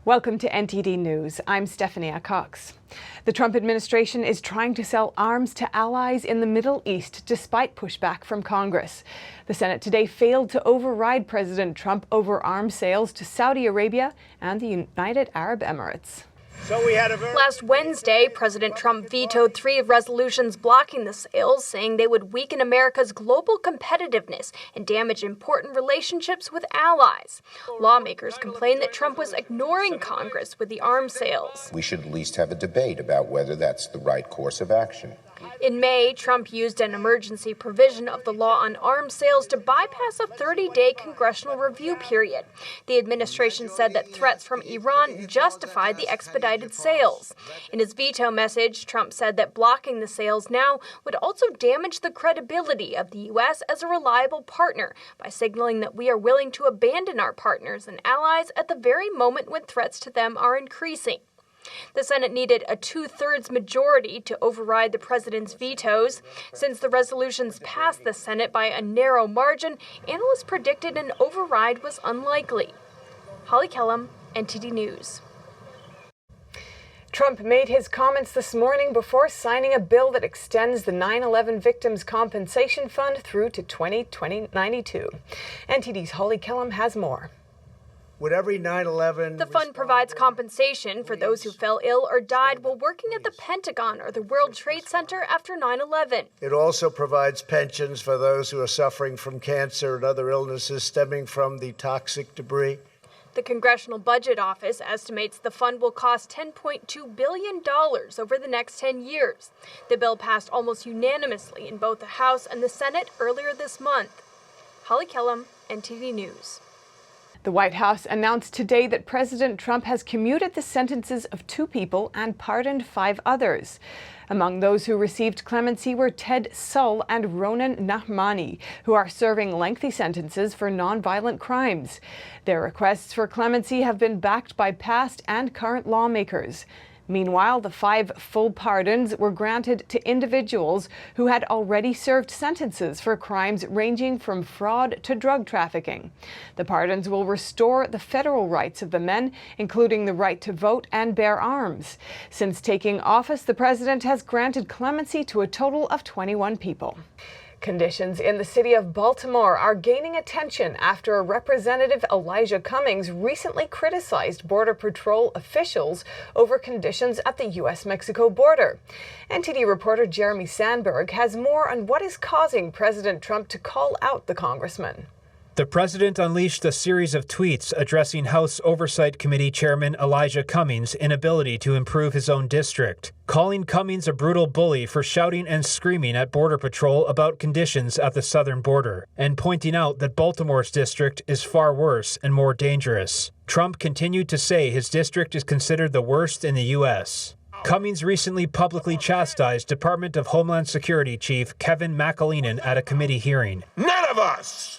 Welcome to NTD News. I'm Stephanie Cox. The Trump administration is trying to sell arms to allies in the Middle East despite pushback from Congress. The Senate today failed to override President Trump over arms sales to Saudi Arabia and the United Arab Emirates. Last Wednesday, President Trump vetoed 3 resolutions blocking the sales, saying they would weaken America's global competitiveness and damage important relationships with allies. Lawmakers complained that Trump was ignoring Congress with the arms sales. We should at least have a debate about whether that's the right course of action. In May, Trump used an emergency provision of the law on arms sales to bypass a 30-day congressional review period. The administration said that threats from Iran justified the expedited sales. In his veto message, Trump said that blocking the sales now would also damage the credibility of the U.S. as a reliable partner by signaling that we are willing to abandon our partners and allies at the very moment when threats to them are increasing. The Senate needed a 2/3 majority to override the president's vetoes. Since the resolutions passed the Senate by a narrow margin, analysts predicted an override was unlikely. Holly Kellum, NTD News. Trump made his comments this morning before signing a bill that extends the 9/11 Victims' Compensation Fund through to 2092. NTD's Holly Kellum has more. With every 9/11, the fund provides compensation for those who fell ill or died while working at the Pentagon or the World Trade Center after 9/11. It also provides pensions for those who are suffering from cancer and other illnesses stemming from the toxic debris. The Congressional Budget Office estimates the fund will cost $10.2 billion over the next 10 years. The bill passed almost unanimously in both the House and the Senate earlier this month. Holly Kellum, NTD News. The White House announced today that President Trump has commuted the sentences of 2 people and pardoned 5 others. Among those who received clemency were Ted Sull and Ronan Nahmani, who are serving lengthy sentences for nonviolent crimes. Their requests for clemency have been backed by past and current lawmakers. Meanwhile, the 5 full pardons were granted to individuals who had already served sentences for crimes ranging from fraud to drug trafficking. The pardons will restore the federal rights of the men, including the right to vote and bear arms. Since taking office, the president has granted clemency to a total of 21 people. Conditions in the city of Baltimore are gaining attention after Representative Elijah Cummings recently criticized Border Patrol officials over conditions at the U.S.-Mexico border. NTD reporter Jeremy Sandberg has more on what is causing President Trump to call out the congressman. The president unleashed a series of tweets addressing House Oversight Committee Chairman Elijah Cummings' inability to improve his own district, calling Cummings a brutal bully for shouting and screaming at Border Patrol about conditions at the southern border, and pointing out that Baltimore's district is far worse and more dangerous. Trump continued to say his district is considered the worst in the U.S. Cummings recently publicly chastised Department of Homeland Security Chief Kevin McAleenan at a committee hearing. None of us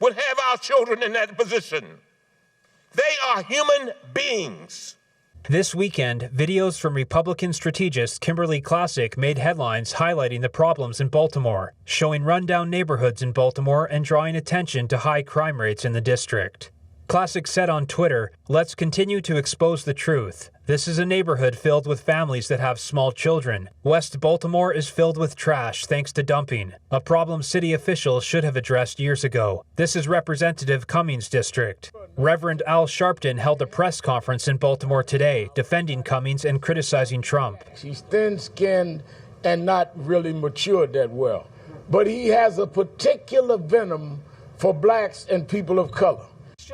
would have our children in that position. They are human beings. This weekend, videos from Republican strategist Kimberly Classic made headlines highlighting the problems in Baltimore, showing rundown neighborhoods in Baltimore and drawing attention to high crime rates in the district. Classic said on Twitter, "Let's continue to expose the truth. This is a neighborhood filled with families that have small children. West Baltimore is filled with trash thanks to dumping, a problem city officials should have addressed years ago. This is Representative Cummings' district." Reverend Al Sharpton held a press conference in Baltimore today, defending Cummings and criticizing Trump. He's thin-skinned and not really matured that well. But he has a particular venom for blacks and people of color.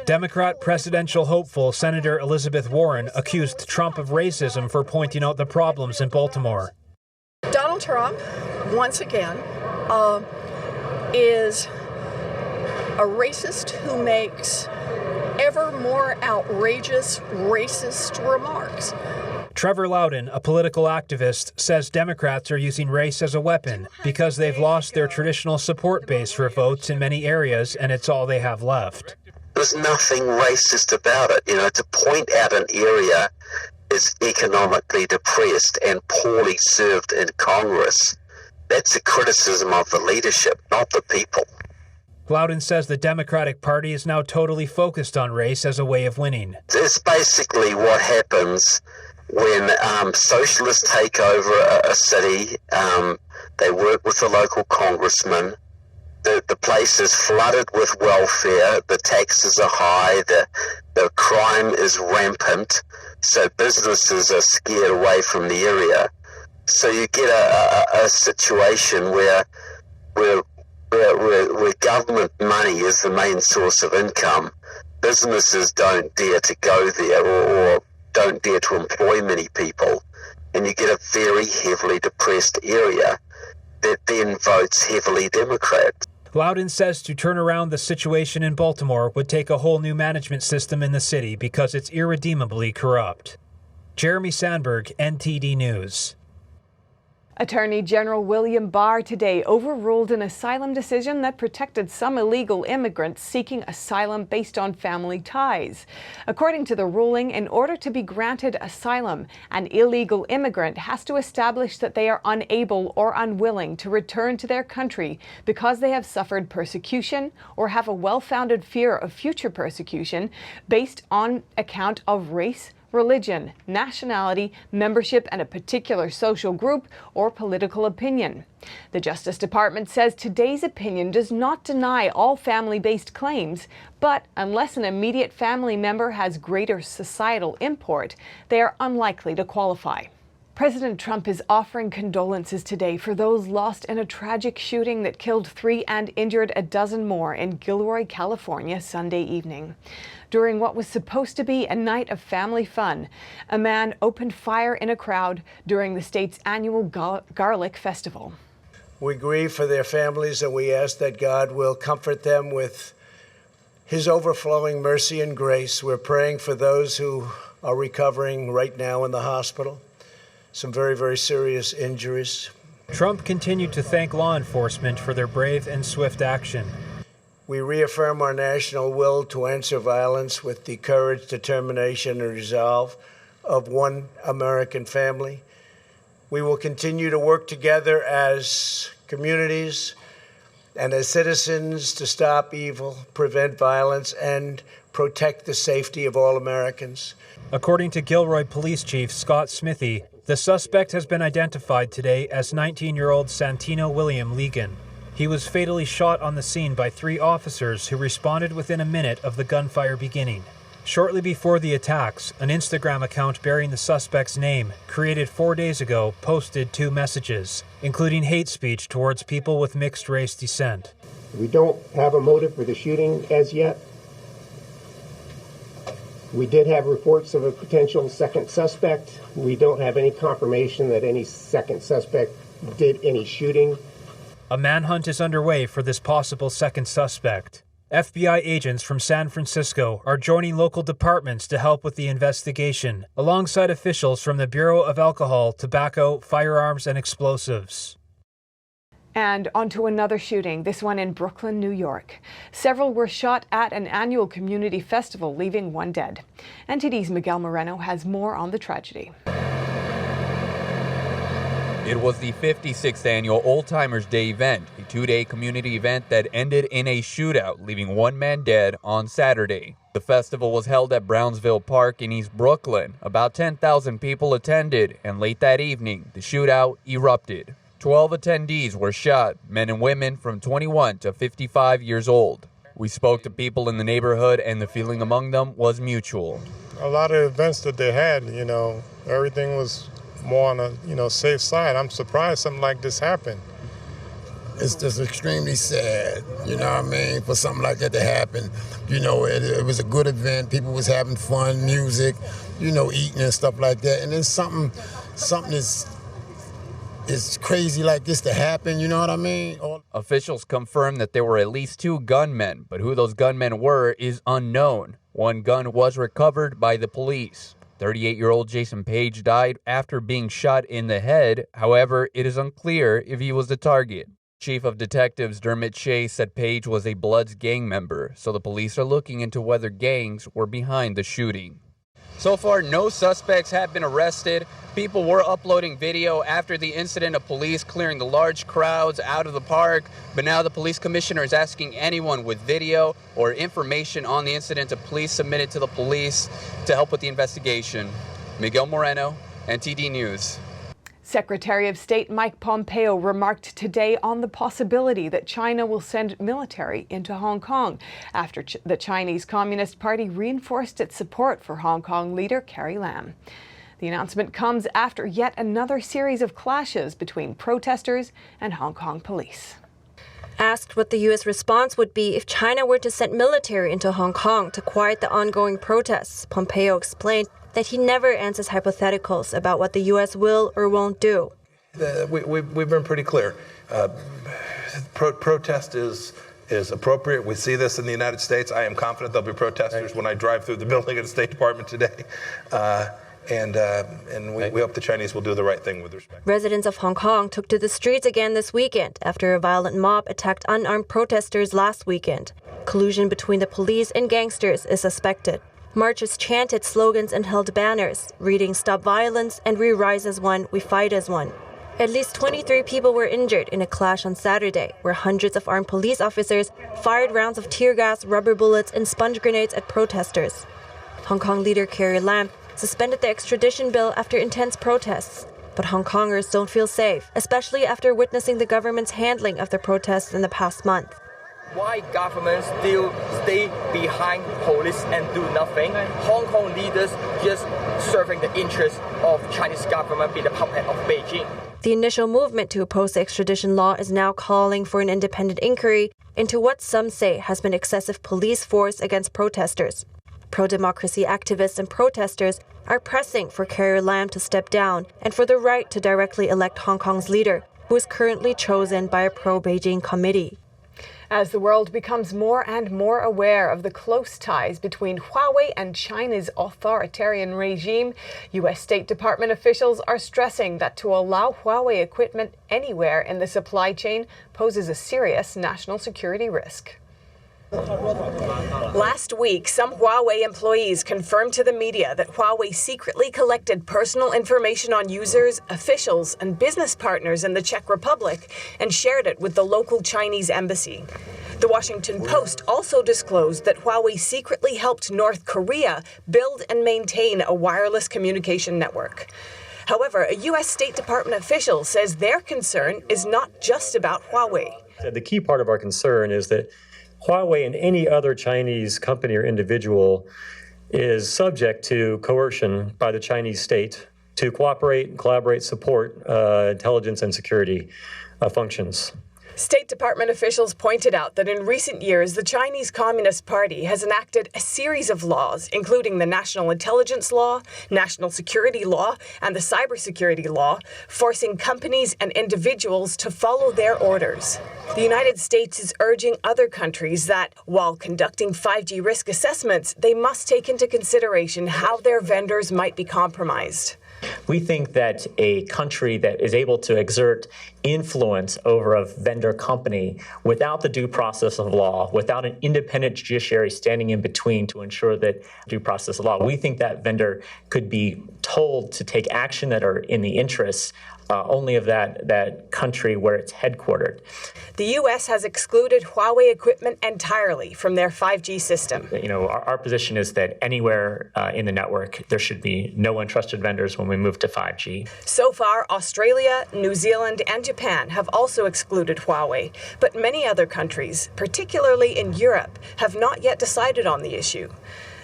Democrat presidential hopeful Senator Elizabeth Warren accused Trump of racism for pointing out the problems in Baltimore. Donald Trump, once again, is a racist who makes ever more outrageous racist remarks. Trevor Loudon, a political activist, says Democrats are using race as a weapon because they've lost their traditional support base for votes in many areas, and it's all they have left. There's nothing racist about it. To point out an area is economically depressed and poorly served in Congress, that's a criticism of the leadership, not the people. Loudon says the Democratic Party is now totally focused on race as a way of winning. It's basically what happens when socialists take over a city. They work with the local congressman. The place is flooded with welfare. The taxes are high. The crime is rampant. So businesses are scared away from the area. So you get a situation where government money is the main source of income. Businesses don't dare to go there or don't dare to employ many people. And you get a very heavily depressed area that then votes heavily Democrat. Loudon says to turn around the situation in Baltimore would take a whole new management system in the city because it's irredeemably corrupt. Jeremy Sandberg, NTD News. Attorney General William Barr today overruled an asylum decision that protected some illegal immigrants seeking asylum based on family ties. According to the ruling, in order to be granted asylum, an illegal immigrant has to establish that they are unable or unwilling to return to their country because they have suffered persecution or have a well-founded fear of future persecution based on account of race, religion, nationality, membership in a particular social group, or political opinion. The Justice Department says today's opinion does not deny all family-based claims, but unless an immediate family member has greater societal import, they are unlikely to qualify. President Trump is offering condolences today for those lost in a tragic shooting that killed 3 and injured a dozen more in Gilroy, California, Sunday evening. During what was supposed to be a night of family fun, a man opened fire in a crowd during the state's annual Garlic Festival. We grieve for their families, and we ask that God will comfort them with His overflowing mercy and grace. We're praying for those who are recovering right now in the hospital. Some very, very serious injuries. Trump continued to thank law enforcement for their brave and swift action. We reaffirm our national will to answer violence with the courage, determination, and resolve of one American family. We will continue to work together as communities and as citizens to stop evil, prevent violence, and protect the safety of all Americans. According to Gilroy Police Chief Scott Smithy, the suspect has been identified today as 19-year-old Santino William Legan. He was fatally shot on the scene by 3 officers who responded within a minute of the gunfire beginning. Shortly before the attacks, an Instagram account bearing the suspect's name, created 4 days ago, posted 2 messages, including hate speech towards people with mixed race descent. We don't have a motive for the shooting as yet. We did have reports of a potential second suspect. We don't have any confirmation that any second suspect did any shooting. A manhunt is underway for this possible second suspect. FBI agents from San Francisco are joining local departments to help with the investigation, alongside officials from the Bureau of Alcohol, Tobacco, Firearms, and Explosives. And onto another shooting, this one in Brooklyn, New York. Several were shot at an annual community festival, leaving 1 dead. NTD's Miguel Moreno has more on the tragedy. It was the 56th annual Old Timers Day event, a 2-day community event that ended in a shootout, leaving 1 man dead on Saturday. The festival was held at Brownsville Park in East Brooklyn. About 10,000 people attended, and late that evening, the shootout erupted. 12 attendees were shot, men and women from 21 to 55 years old. We spoke to people in the neighborhood, and the feeling among them was mutual. A lot of events that they had, everything was more on a, safe side. I'm surprised something like this happened. It's just extremely sad, for something like that to happen. It was a good event. People was having fun, music, eating and stuff like that. And then something is crazy like this to happen, you know what I mean? Officials confirmed that there were at least 2 gunmen, but who those gunmen were is unknown. 1 gun was recovered by the police. 38-year-old Jason Page died after being shot in the head. However, it is unclear if he was the target. Chief of Detectives Dermot Shea said Page was a Bloods gang member, so the police are looking into whether gangs were behind the shooting. So far, no suspects have been arrested. People were uploading video after the incident of police clearing the large crowds out of the park. But now the police commissioner is asking anyone with video or information on the incident to please submit it to the police to help with the investigation. Miguel Moreno, NTD News. Secretary of State Mike Pompeo remarked today on the possibility that China will send military into Hong Kong after the Chinese Communist Party reinforced its support for Hong Kong leader Carrie Lam. The announcement comes after yet another series of clashes between protesters and Hong Kong police. Asked what the U.S. response would be if China were to send military into Hong Kong to quiet the ongoing protests, Pompeo explained that he never answers hypotheticals about what the U.S. will or won't do. We've been pretty clear. Protest is appropriate. We see this in the United States. I am confident there'll be protesters when I drive through the building of the State Department today. And we hope the Chinese will do the right thing with respect. Residents of Hong Kong took to the streets again this weekend after a violent mob attacked unarmed protesters last weekend. Collusion between the police and gangsters is suspected. Marchers chanted slogans and held banners, reading "Stop Violence" and "We rise as one, we fight as one." At least 23 people were injured in a clash on Saturday, where hundreds of armed police officers fired rounds of tear gas, rubber bullets, and sponge grenades at protesters. Hong Kong leader Carrie Lam suspended the extradition bill after intense protests. But Hong Kongers don't feel safe, especially after witnessing the government's handling of the protests in the past month. Why governments still stay behind police and do nothing? Hong Kong leaders just serving the interests of Chinese government, be the puppet of Beijing. The initial movement to oppose the extradition law is now calling for an independent inquiry into what some say has been excessive police force against protesters. Pro-democracy activists and protesters are pressing for Carrie Lam to step down and for the right to directly elect Hong Kong's leader, who is currently chosen by a pro-Beijing committee. As the world becomes more and more aware of the close ties between Huawei and China's authoritarian regime, U.S. State Department officials are stressing that to allow Huawei equipment anywhere in the supply chain poses a serious national security risk. Last week, some Huawei employees confirmed to the media that Huawei secretly collected personal information on users, officials, and business partners in the Czech Republic and shared it with the local Chinese embassy. The Washington Post also disclosed that Huawei secretly helped North Korea build and maintain a wireless communication network. However, a U.S. State Department official says their concern is not just about Huawei. The key part of our concern is that Huawei and any other Chinese company or individual is subject to coercion by the Chinese state to cooperate, collaborate, support intelligence and security functions. State Department officials pointed out that in recent years, the Chinese Communist Party has enacted a series of laws, including the National Intelligence Law, National Security Law, and the Cybersecurity Law, forcing companies and individuals to follow their orders. The United States is urging other countries that, while conducting 5G risk assessments, they must take into consideration how their vendors might be compromised. We think that a country that is able to exert influence over a vendor company without the due process of law, without an independent judiciary standing in between to ensure that due process of law, we think that vendor could be told to take action that are in the interests only of that country where it's headquartered. The U.S. has excluded Huawei equipment entirely from their 5G system. You know, our position is that anywhere in the network, there should be no untrusted vendors when we move to 5G. So far, Australia, New Zealand, and Japan have also excluded Huawei, but many other countries, particularly in Europe, have not yet decided on the issue.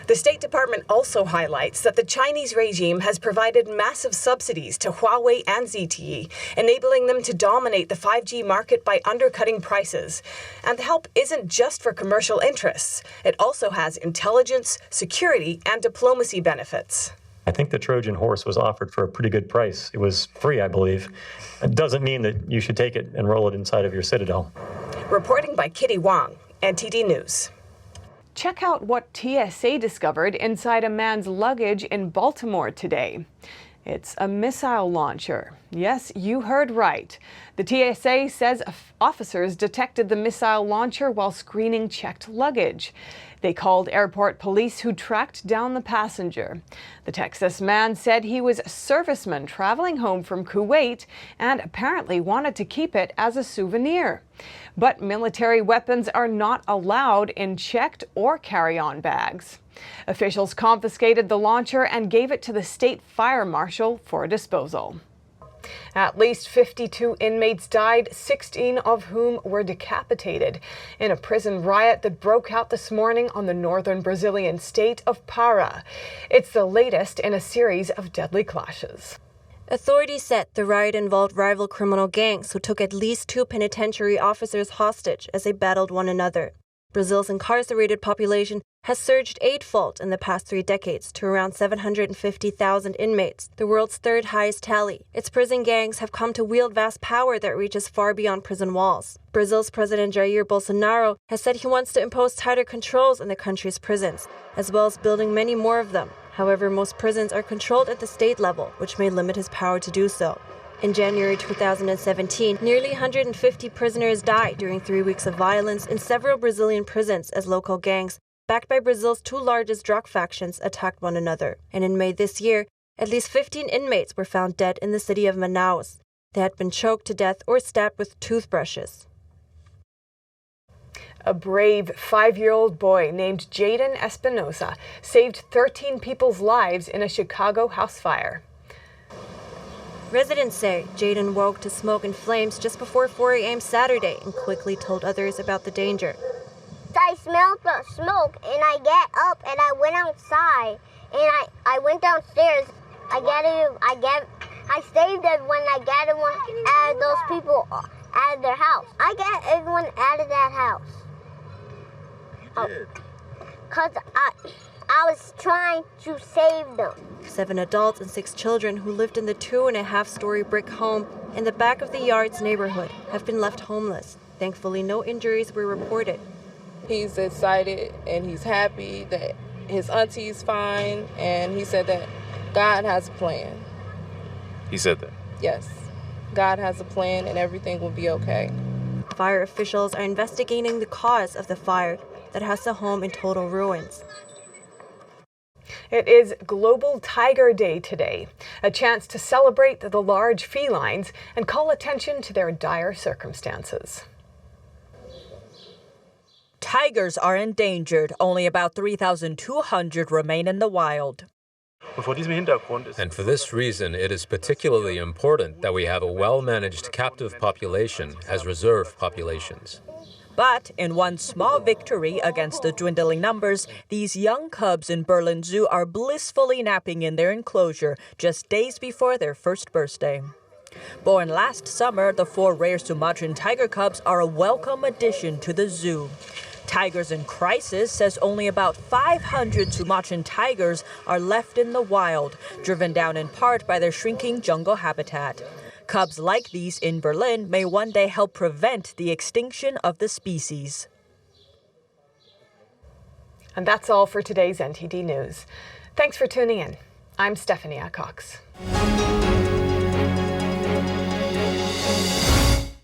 The State Department also highlights that the Chinese regime has provided massive subsidies to Huawei and ZTE, enabling them to dominate the 5G market by undercutting prices. And the help isn't just for commercial interests. It also has intelligence, security, and diplomacy benefits. I think the Trojan horse was offered for a pretty good price. It was free, I believe. It doesn't mean that you should take it and roll it inside of your citadel. Reporting by Kitty Wang, NTD News. Check out what TSA discovered inside a man's luggage in Baltimore today. It's a missile launcher. Yes, you heard right. The TSA says officers detected the missile launcher while screening checked luggage. They called airport police who tracked down the passenger. The Texas man said he was a serviceman traveling home from Kuwait and apparently wanted to keep it as a souvenir. But military weapons are not allowed in checked or carry-on bags. Officials confiscated the launcher and gave it to the state fire marshal for disposal. At least 52 inmates died, 16 of whom were decapitated in a prison riot that broke out this morning on the northern Brazilian state of Pará. It's the latest in a series of deadly clashes. Authorities said the riot involved rival criminal gangs who took at least 2 penitentiary officers hostage as they battled one another. Brazil's incarcerated population has surged eightfold in the past 3 decades to around 750,000 inmates, the world's third highest tally. Its prison gangs have come to wield vast power that reaches far beyond prison walls. Brazil's President Jair Bolsonaro has said he wants to impose tighter controls in the country's prisons, as well as building many more of them. However, most prisons are controlled at the state level, which may limit his power to do so. In January 2017, nearly 150 prisoners died during 3 weeks of violence in several Brazilian prisons as local gangs, backed by Brazil's 2 largest drug factions, attacked one another. And in May this year, at least 15 inmates were found dead in the city of Manaus. They had been choked to death or stabbed with toothbrushes. A brave 5-year-old boy named Jaden Espinosa saved 13 people's lives in a Chicago house fire. Residents say Jaden woke to smoke and flames just before 4 a.m. Saturday and quickly told others about the danger. I smelled the smoke and I get up and I went outside and I went downstairs. I saved everyone. I got everyone out of those people out of their house. I got everyone out of that house. You did? Because I was trying to save them. 7 adults and 6 children who lived in the 2.5-story brick home in the back of the Yards neighborhood have been left homeless. Thankfully, no injuries were reported. He's excited and he's happy that his auntie's fine, and he said that God has a plan. He said that? Yes. God has a plan and everything will be okay. Fire officials are investigating the cause of the fire that has the home in total ruins. It is Global Tiger Day today, a chance to celebrate the large felines and call attention to their dire circumstances. Tigers are endangered. Only about 3,200 remain in the wild. And for this reason, it is particularly important that we have a well-managed captive population as reserve populations. But in one small victory against the dwindling numbers, these young cubs in Berlin Zoo are blissfully napping in their enclosure just days before their first birthday. Born last summer, the 4 rare Sumatran tiger cubs are a welcome addition to the zoo. Tigers in Crisis says only about 500 Sumatran tigers are left in the wild, driven down in part by their shrinking jungle habitat. Cubs like these in Berlin may one day help prevent the extinction of the species. And that's all for today's NTD News. Thanks for tuning in. I'm Stephanie Cox.